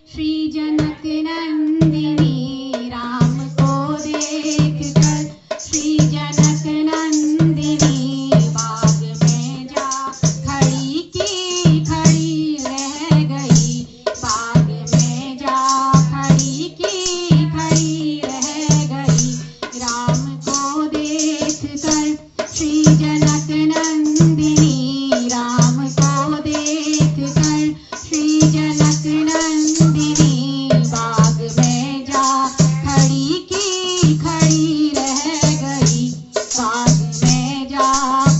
श्री जनक नंदिनी राम को देख कर श्री जनक नंदिनी बाग में जा खड़ी की खड़ी रह गई। बाग में जा खड़ी की खड़ी रह गई। राम को देख कर श्री जनक नंदिनी राम को देख कर श्री जनक नंदिनी बाग में जा खड़ी की खड़ी रह गई। बाग में जा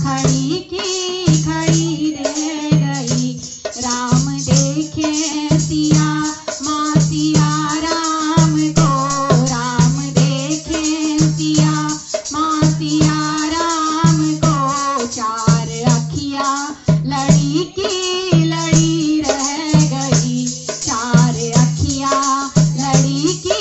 खड़ी की खड़ी रह गई। राम देखे सिया माँ सिया राम को। राम देखे सिया माँ सिया राम को। चार अखियाँ लड़ी की लड़ी रह गई। चार अखियाँ लड़ी की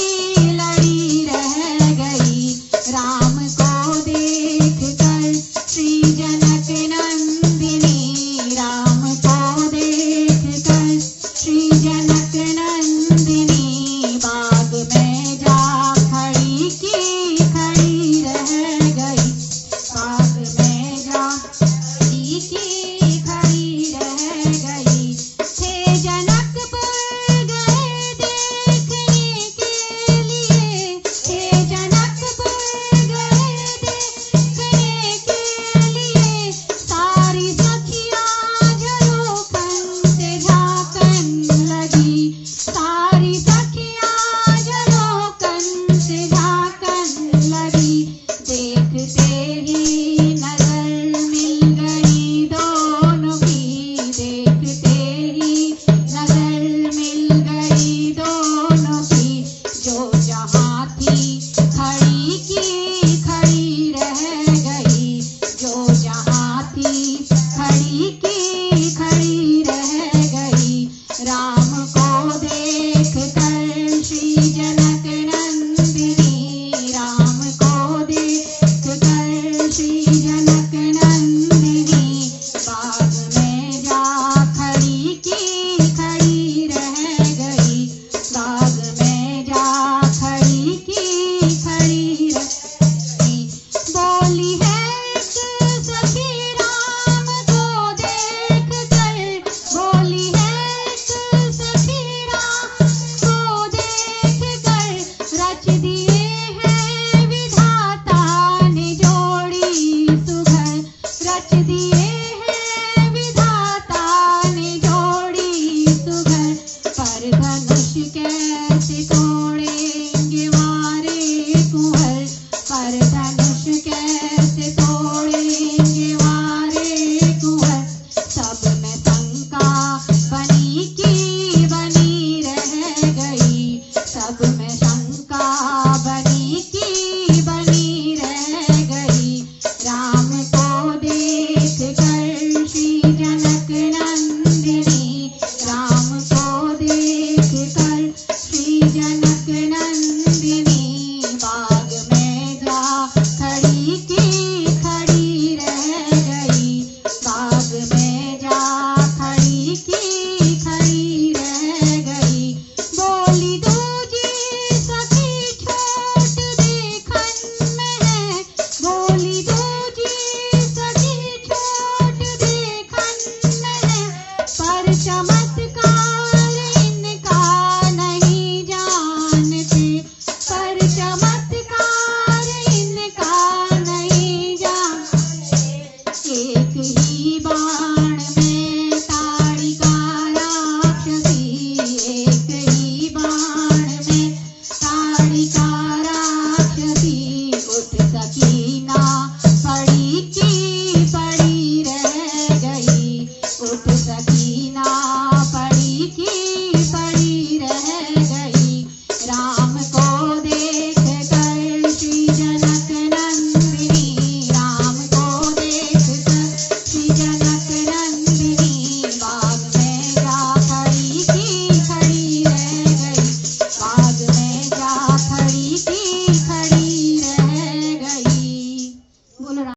लड़ी रह गई। राम को देख कर श्री जनक नंदिनी राम को देख कर श्री जनक नंदिनी बाग में जा खड़ी की खड़ी रह गई। बाग में जा खड़ी की खड़ी रह गई। हे जनकपुर गए देखने के लिए। हे जनकपुर गए देखने के लिए। सारी सखियाँ झरोखन से झाँकन लगी। सारी सखियाँ झरोखन से झाँकन लगी। देखते ही नजर मिल गई दोनों की। देखते ही नजर मिल गई दोनों की। जो जहाँ थी खड़ी की खड़ी रह गई। जो जहाँ थी खड़ी की खड़ी रह गई। राम को देख कर श्री जनक नंदिनी राम को देख कर श्री जनक नंदिनी बाग में जा खड़ी की खड़ी रह गई। बाग में जा खड़ी की खड़ी रह गई। बोली है एक सखी राम को देख कर। बोली है एक सखी राम को देख कर। रच दिए हैं विधाता ने जोड़ी सुघर। रच दिए हैं विधाता ने जोड़ी सुघर। पर धनुष के